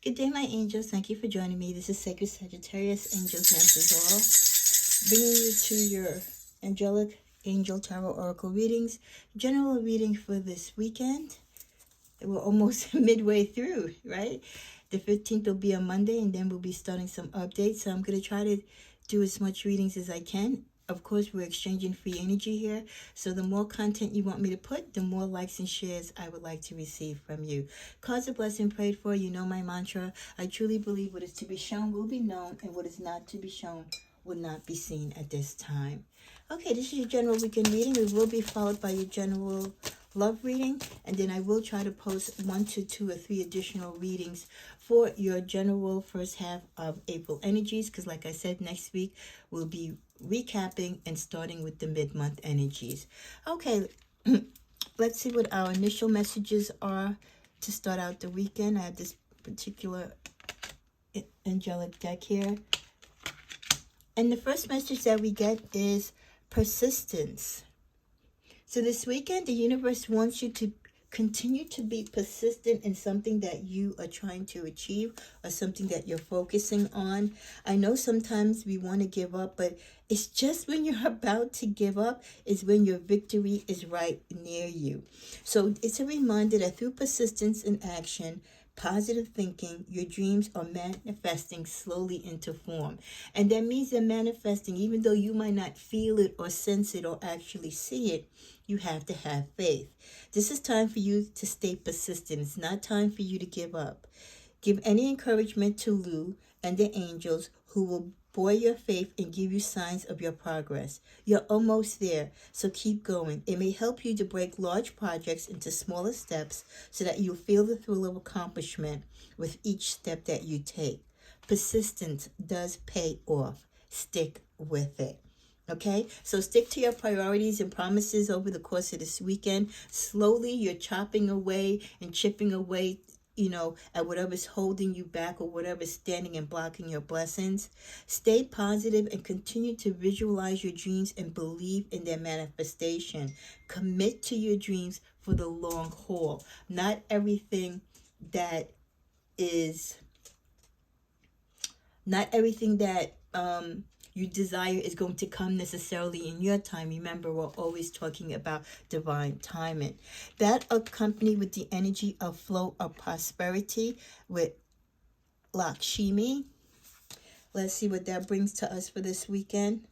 Good day, my angels. Thank you for joining me. This is Sacred Sagittarius, Angels Answers All, bringing you to your angelic angel tarot oracle readings. General reading for this weekend. We're almost midway through, right? The 15th will be a Monday, and then we'll be starting some updates. So I'm going to try to do as much readings as I can. Of course, we're exchanging free energy here. So the more content you want me to put, the more likes and shares I would like to receive from you. Cause a blessing prayed for. You know my mantra. I truly believe what is to be shown will be known, and what is not to be shown will not be seen at this time. Okay, this is your general weekend reading. It will be followed by your general love reading, and then I will try to post 1 to 2 or 3 additional readings for your general first half of April energies, because like I said, next week we'll be recapping and starting with the mid-month energies. Okay, let's see what our initial messages are to start out the weekend. I have this particular angelic deck here, and the first message that we get is persistence. So this weekend, the universe wants you to continue to be persistent in something that you are trying to achieve or something that you're focusing on. I know sometimes we want to give up, but it's just when you're about to give up is when your victory is right near you. So it's a reminder that through persistence and action, positive thinking, your dreams are manifesting slowly into form. And that means they're manifesting even though you might not feel it or sense it or actually see it. You have to have faith. This is time for you to stay persistent. It's not time for you to give up. Give any encouragement to Lou and the angels, who will buoy your faith and give you signs of your progress. You're almost there, so keep going. It may help you to break large projects into smaller steps so that you feel the thrill of accomplishment with each step that you take. Persistence does pay off. Stick with it. Okay, so stick to your priorities and promises over the course of this weekend. Slowly, you're chopping away and chipping away, at whatever's holding you back or whatever's standing and blocking your blessings. Stay positive and continue to visualize your dreams and believe in their manifestation. Commit to your dreams for the long haul. Not everything that you desire is going to come necessarily in your time. Remember, we're always talking about divine timing. That accompanied with the energy of flow of prosperity with Lakshmi. Let's see what that brings to us for this weekend.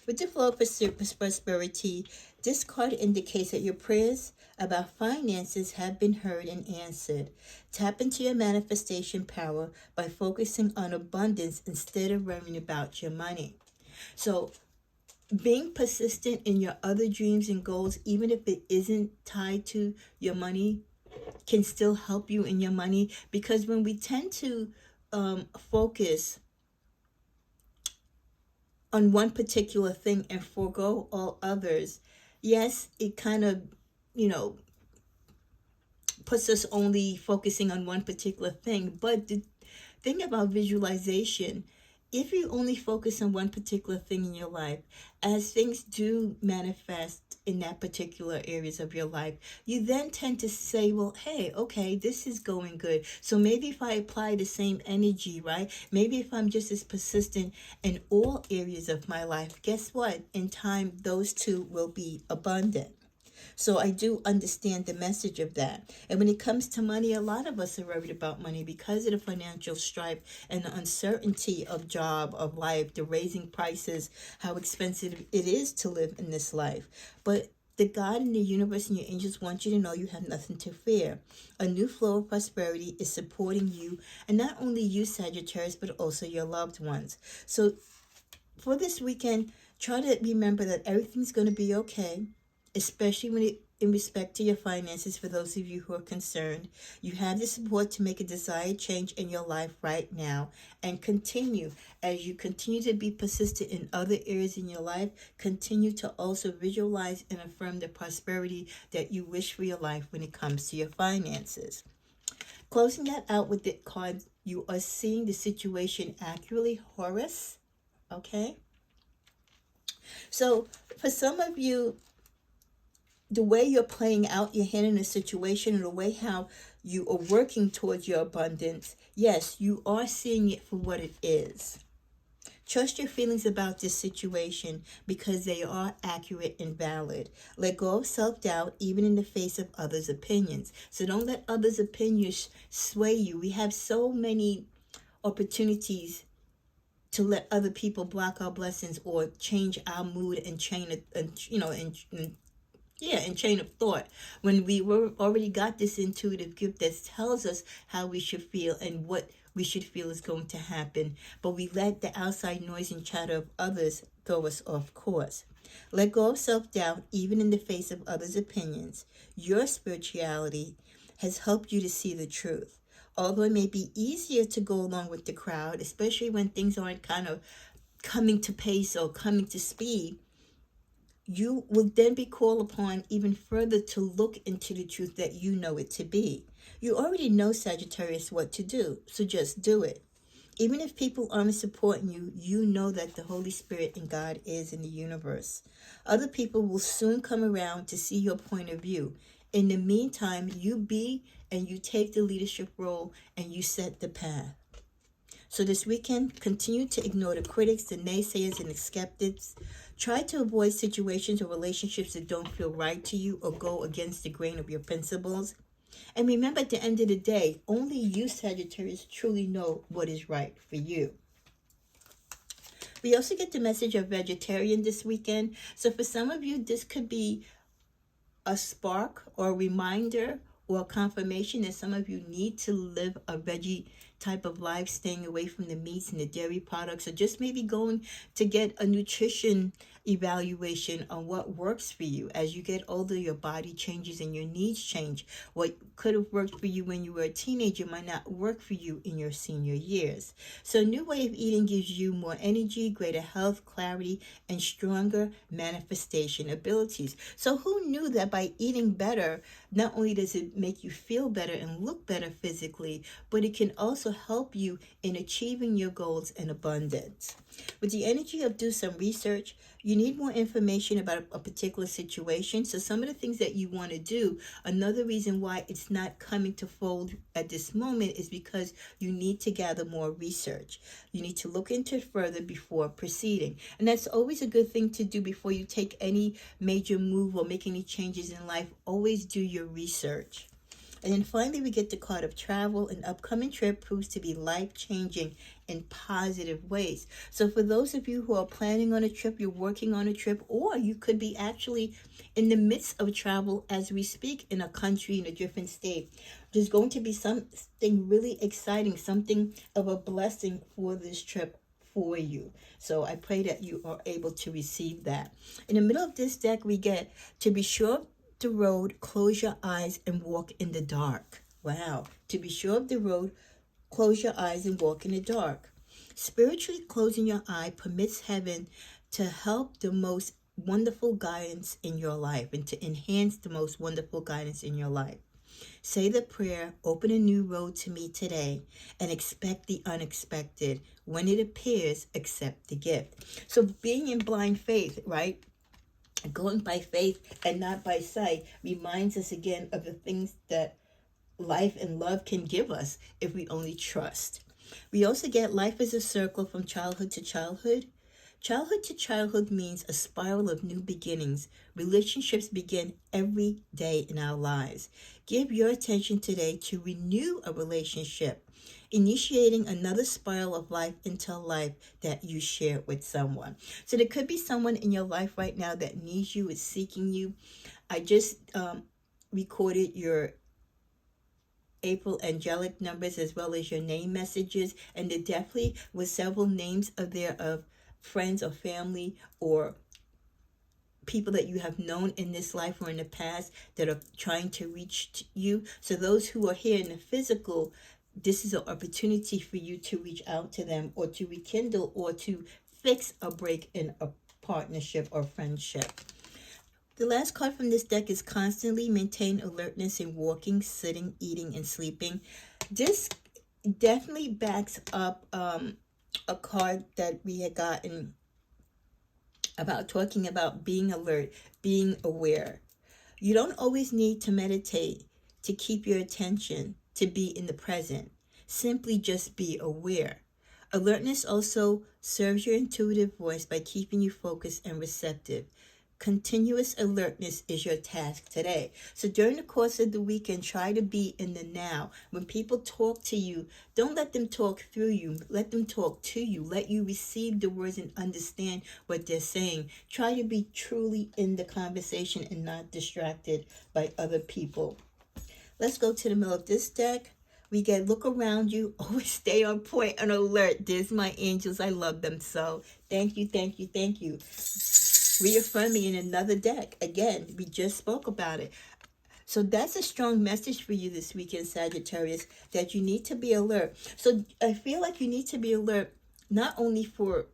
With the flow of prosperity, this card indicates that your prayers about finances have been heard and answered. Tap into your manifestation power by focusing on abundance instead of worrying about your money. So, being persistent in your other dreams and goals, even if it isn't tied to your money, can still help you in your money. Because when we tend to focus on one particular thing and forego all others, yes, it kind of, puts us only focusing on one particular thing. But the thing about visualization, if you only focus on one particular thing in your life, as things do manifest in that particular areas of your life, you then tend to say, well, hey, okay, this is going good. So maybe if I apply the same energy, right? Maybe if I'm just as persistent in all areas of my life, guess what? In time, those two will be abundant. So I do understand the message of that. And when it comes to money, a lot of us are worried about money because of the financial strife and the uncertainty of job, of life, the raising prices, how expensive it is to live in this life. But the God and the universe and your angels want you to know you have nothing to fear. A new flow of prosperity is supporting you, and not only you, Sagittarius, but also your loved ones. So for this weekend, try to remember that everything's going to be okay, especially when in respect to your finances. For those of you who are concerned, you have the support to make a desired change in your life right now, and continue. As you continue to be persistent in other areas in your life, continue to also visualize and affirm the prosperity that you wish for your life when it comes to your finances. Closing that out with the card, you are seeing the situation accurately, Horus. Okay, so for some of you, the way you're playing out your hand in a situation, and the way how you are working towards your abundance, yes, you are seeing it for what it is. Trust your feelings about this situation because they are accurate and valid. Let go of self-doubt even in the face of others' opinions. So don't let others' opinions sway you. We have so many opportunities to let other people block our blessings or change our mood and chain of thought, when we were already got this intuitive gift that tells us how we should feel and what we should feel is going to happen, but we let the outside noise and chatter of others throw us off course. Let go of self-doubt even in the face of others' opinions. Your spirituality has helped you to see the truth. Although it may be easier to go along with the crowd, especially when things aren't kind of coming to pace or coming to speed, you will then be called upon even further to look into the truth that you know it to be. You already know, Sagittarius, what to do, so just do it. Even if people aren't supporting you, you know that the Holy Spirit and God is in the universe. Other people will soon come around to see your point of view. In the meantime, you be and you take the leadership role and you set the path. So this weekend, continue to ignore the critics, the naysayers, and the skeptics. Try to avoid situations or relationships that don't feel right to you or go against the grain of your principles. And remember, at the end of the day, only you, Sagittarius, truly know what is right for you. We also get the message of vegetarian this weekend. So for some of you, this could be a spark or a reminder or a confirmation that some of you need to live a veggie type of life, staying away from the meats and the dairy products, or just maybe going to get a nutrition evaluation on what works for you. As you get older, your body changes and your needs change. What could have worked for you when you were a teenager might not work for you in your senior years. So a new way of eating gives you more energy, greater health, clarity, and stronger manifestation abilities. So who knew that by eating better, not only does it make you feel better and look better physically, but it can also help you in achieving your goals in abundance. With the energy of do some research, you need more information about a particular situation. So some of the things that you want to do, another reason why it's not coming to fold at this moment is because you need to gather more research. You need to look into it further before proceeding. And that's always a good thing to do before you take any major move or make any changes in life. Always do your research. And then finally, we get the card of travel. An upcoming trip proves to be life-changing in positive ways. So for those of you who are planning on a trip, you're working on a trip, or you could be actually in the midst of travel as we speak in a country, in a different state, there's going to be something really exciting, something of a blessing for this trip for you. So I pray that you are able to receive that. In the middle of this deck, we get to be sure the road, close your eyes and walk in the dark. Wow. To be sure of the road, close your eyes and walk in the dark. Spiritually closing your eye permits heaven to help the most wonderful guidance in your life and to enhance the most wonderful guidance in your life. Say the prayer, open a new road to me today, and expect the unexpected. When it appears, accept the gift. So being in blind faith, right? Going by faith and not by sight reminds us again of the things that life and love can give us if we only trust. We also get life as a circle from childhood to childhood. Childhood to childhood means a spiral of new beginnings. Relationships begin every day in our lives. Give your attention today to renew a relationship, initiating another spiral of life into life that you share with someone. So there could be someone in your life right now that needs you, is seeking you. I just recorded your April angelic numbers as well as your name messages, and there definitely was several names of friends or family or people that you have known in this life or in the past that are trying to reach you. So those who are here in the physical, this is an opportunity for you to reach out to them or to rekindle or to fix a break in a partnership or friendship. The last card from this deck is constantly maintain alertness in walking, sitting, eating, and sleeping. This definitely backs up a card that we had gotten about talking about being alert, being aware. You don't always need to meditate to keep your attention, to be in the present. Simply just be aware. Alertness also serves your intuitive voice by keeping you focused and receptive. Continuous alertness is your task today. So during the course of the weekend, try to be in the now. When people talk to you, don't let them talk through you. Let them talk to you. Let you receive the words and understand what they're saying. Try to be truly in the conversation and not distracted by other people. Let's go to the middle of this deck. We get look around you. Always stay on point and alert. There's my angels. I love them so. Thank you, thank you, thank you. Reaffirming in another deck. Again, we just spoke about it. So that's a strong message for you this weekend, Sagittarius, that you need to be alert. So I feel like you need to be alert not only for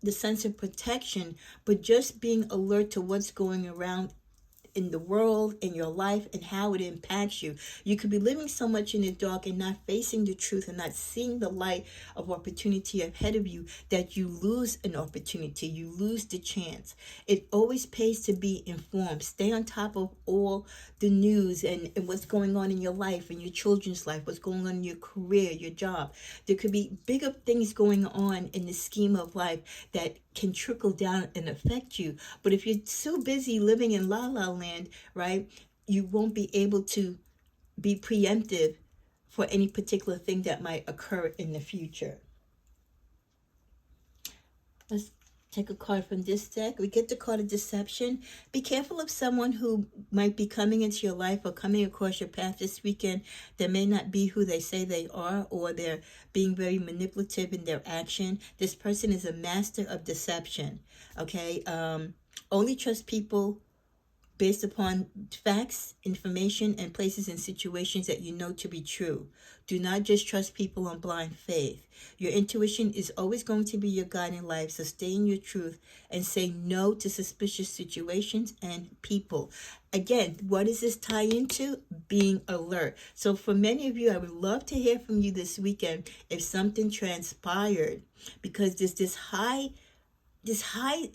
the sense of protection, but just being alert to what's going around in the world, in your life, and how it impacts you. You could be living so much in the dark and not facing the truth and not seeing the light of opportunity ahead of you that you lose an opportunity, you lose the chance. It always pays to be informed. Stay on top of all the news and what's going on in your life, in your children's life, what's going on in your career, your job. There could be bigger things going on in the scheme of life that can trickle down and affect you. But if you're so busy living in la la land, right, you won't be able to be preemptive for any particular thing that might occur in the future. Let's take a card from this deck. We get the card of deception. Be careful of someone who might be coming into your life or coming across your path this weekend that may not be who they say they are, or they're being very manipulative in their action. This person is a master of deception. Okay? Only trust people based upon facts, information, and places and situations that you know to be true. Do not just trust people on blind faith. Your intuition is always going to be your guide in life, so stay in your truth and say no to suspicious situations and people. Again, what does this tie into? Being alert. So for many of you, I would love to hear from you this weekend if something transpired, because there's this high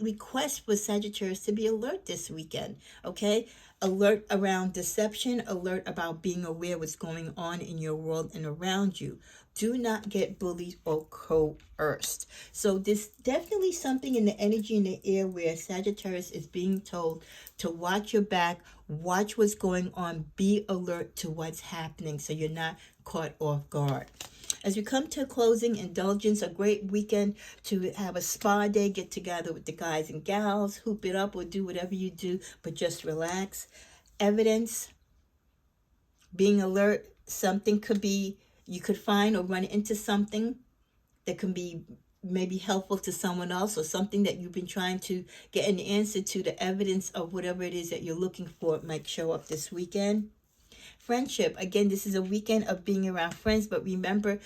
request for Sagittarius to be alert this weekend, okay? Alert around deception, alert about being aware what's going on in your world and around you. Do not get bullied or coerced. So there's definitely something in the energy in the air where Sagittarius is being told to watch your back, watch what's going on, be alert to what's happening so you're not caught off guard. As we come to a closing, indulgence, a great weekend to have a spa day, get together with the guys and gals, hoop it up or do whatever you do, but just relax. Evidence, being alert, something could be, you could find or run into something that can be maybe helpful to someone else, or something that you've been trying to get an answer to. The evidence of whatever it is that you're looking for might show up this weekend. Friendship, again, this is a weekend of being around friends, but remember,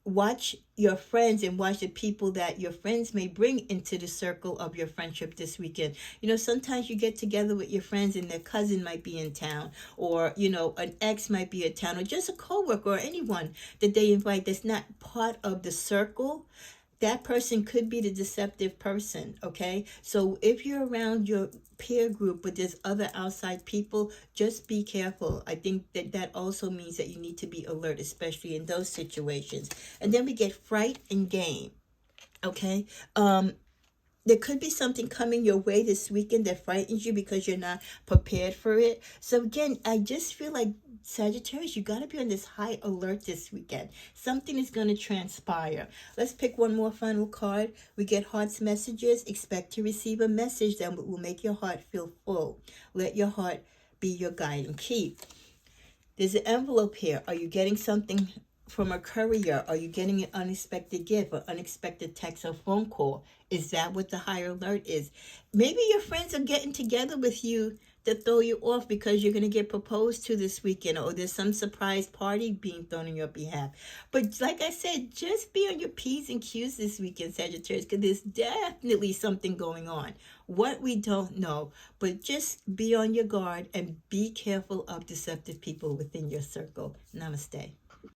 watch your friends and watch the people that your friends may bring into the circle of your friendship this weekend. You know, sometimes you get together with your friends and their cousin might be in town, or, you know, an ex might be in town, or just a coworker or anyone that they invite that's not part of the circle. That person could be the deceptive person, okay? So if you're around your peer group, but there's other outside people, just be careful. I think that also means that you need to be alert, especially in those situations. And then we get fright and game, okay? There could be something coming your way this weekend that frightens you because you're not prepared for it. So again, I just feel like, Sagittarius, you got to be on this high alert this weekend. Something is going to transpire. Let's pick one more final card. We get heart's messages. Expect to receive a message that will make your heart feel full. Let your heart be your guiding key. There's an envelope here. Are you getting something from a courier? Are you getting an unexpected gift, or unexpected text or phone call? Is that what the high alert is? Maybe your friends are getting together with you to throw you off because you're going to get proposed to this weekend, or there's some surprise party being thrown on your behalf. But like I said, just be on your P's and Q's this weekend, Sagittarius, because there's definitely something going on. What we don't know, but just be on your guard and be careful of deceptive people within your circle. Namaste.